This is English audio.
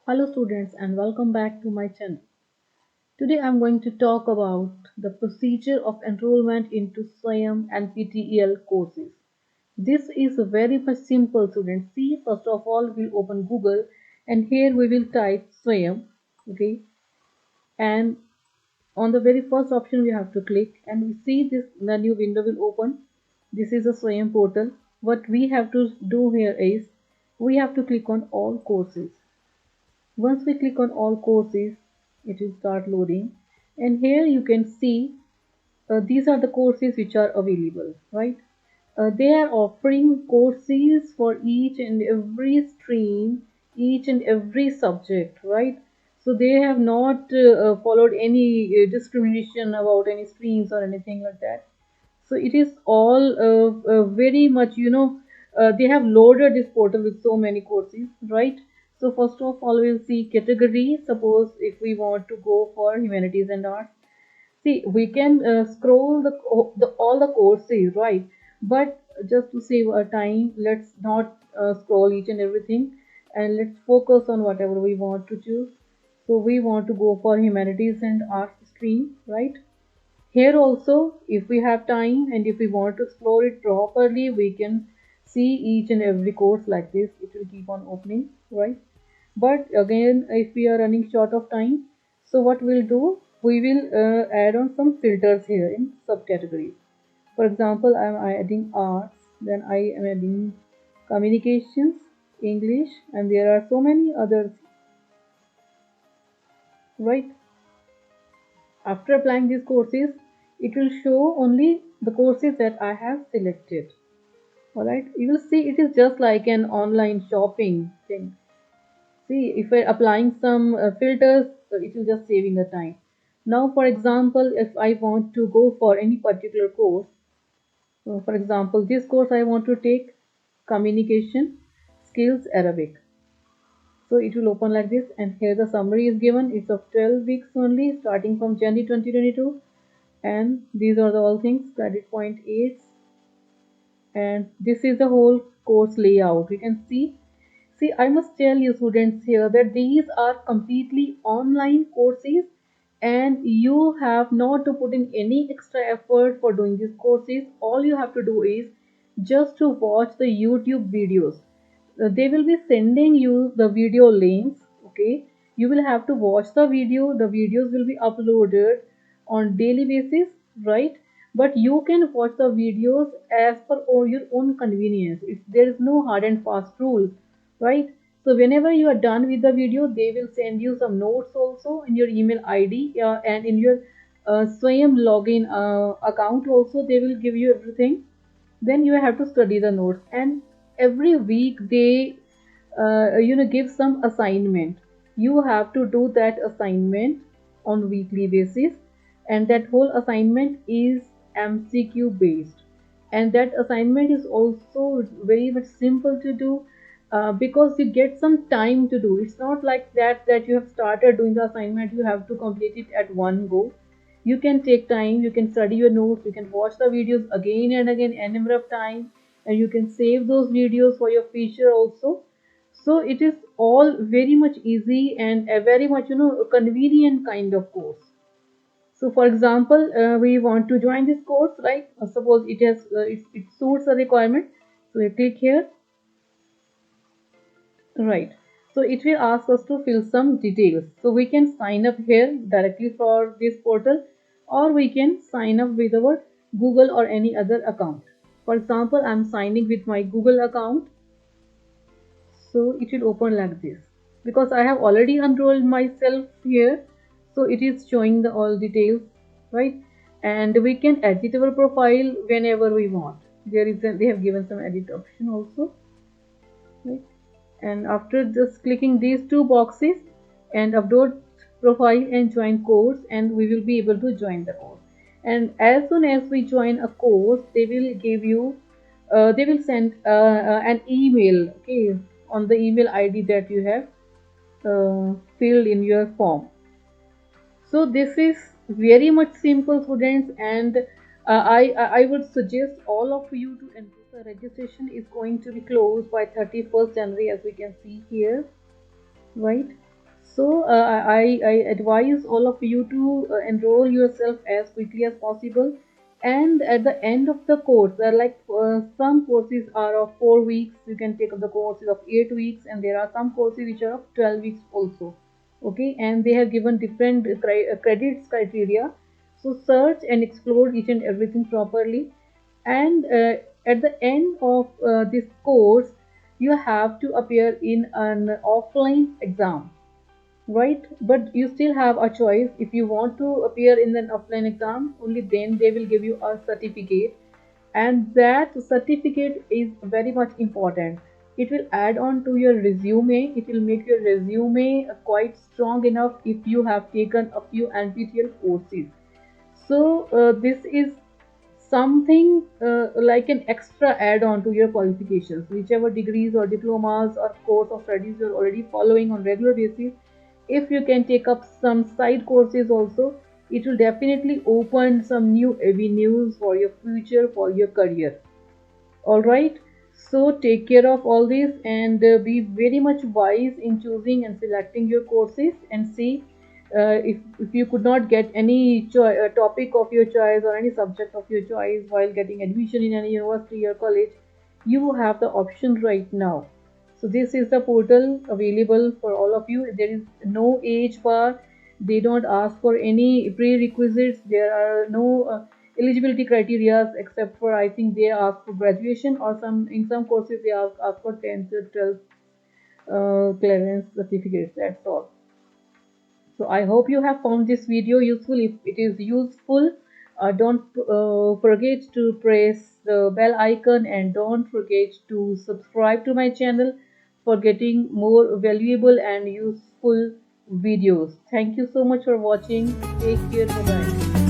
Hello students and welcome back to my channel. Today I'm going to talk about the procedure of enrollment into SWAYAM and PTEL courses. This is very much simple students. See, first of all we'll open Google and here we will type SWAYAM, okay, and on the very first option we have to click and we see this the new window will open. This is a SWAYAM portal. What we have to do here is we have to click on all courses. Once we click on all courses, it will start loading and here you can see these are the courses which are available, right? They are offering courses for each and every stream, each and every subject, right? So they have not followed any discrimination about any streams or anything like that. So it is all very much, they have loaded this portal with so many courses, right? So first of all we'll see category. Suppose if we want to go for humanities and arts, see we can scroll the all the courses, right? But just to save our time, let's not scroll each and everything, and let's focus on whatever we want to choose. So we want to go for humanities and arts stream, right? Here also, if we have time and if we want to explore it properly, we can see each and every course like this. It will keep on opening, right? But again, if we are running short of time, so what we'll do, we will add on some filters here in subcategories. For example, I am adding arts, then I am adding communications, English, and there are so many others, right? After applying these courses, it will show only the courses that I have selected. Alright, you will see it is just like an online shopping thing. See, if we're applying some filters, it will just saving the time. Now, for example, if I want to go for any particular course, so for example, this course I want to take communication skills Arabic. So it will open like this, and here the summary is given. It's of 12 weeks only, starting from January 2022, and these are the all things credit point 8, and this is the whole course layout. You can see, I must tell you students here that these are completely online courses and you have not to put in any extra effort for doing these courses. All you have to do is just to watch the YouTube videos. They will be sending you the video links, okay? You will have to watch the video. The videos will be uploaded on daily basis, right? But you can watch the videos as per your own convenience. There is no hard and fast rule, right? So whenever you are done with the video, they will send you some notes also in your email ID, and in your Swayam login account also they will give you everything. Then you have to study the notes, and every week they give some assignment. You have to do that assignment on weekly basis, and that whole assignment is MCQ based, and that assignment is also very much simple to do, because you get some time to do. It's not like that you have started doing the assignment, you have to complete it at one go. You can take time, you can study your notes, you can watch the videos again and again a number of times, and you can save those videos for your future also. So it is all very much easy and a very much a convenient kind of course. So for example, we want to join this course, right? Suppose it suits the requirement, so we click here, right? So it will ask us to fill some details. So we can sign up here directly for this portal, or we can sign up with our Google or any other account. For example, I'm signing with my Google account. So it will open like this because I have already enrolled myself here. So it is showing the all details, right? And we can edit our profile whenever we want. They have given some edit option also, right? And after just clicking these two boxes and upload profile and join course, and we will be able to join the course. And as soon as we join a course, they will give you they will send an email, okay, on the email ID that you have filled in your form. So this is very much simple students, and I would suggest all of you to enroll. The registration is going to be closed by 31st January, as we can see here, right? So I advise all of you to enroll yourself as quickly as possible. And at the end of the course, there are like some courses are of 4 weeks. You can take up the courses of 8 weeks, and there are some courses which are of 12 weeks also. Okay, and they have given different credits criteria. So search and explore each and everything properly. And at the end of this course, you have to appear in an offline exam, right? But you still have a choice. If you want to appear in an offline exam, only then they will give you a certificate, and that certificate is very much important. It will add on to your resume. It will make your resume quite strong enough if you have taken a few NPTEL courses. So this is something like an extra add-on to your qualifications, whichever degrees or diplomas or course of studies you're already following on regular basis. If you can take up some side courses also, it will definitely open some new avenues for your future, for your career. All right, so take care of all this, and be very much wise in choosing and selecting your courses, and see if you could not get any topic of your choice or any subject of your choice while getting admission in any university or college, you have the option right now. So this is the portal available for all of you. There is no age bar. They don't ask for any prerequisites. There are no eligibility criteria, except for, I think, they ask for graduation, or some in some courses they ask for 10th or 12th clearance certificates. That's all. So I hope you have found this video useful. If it is useful, don't forget to press the bell icon, and don't forget to subscribe to my channel for getting more valuable and useful videos. Thank you so much for watching. Take care. Bye bye.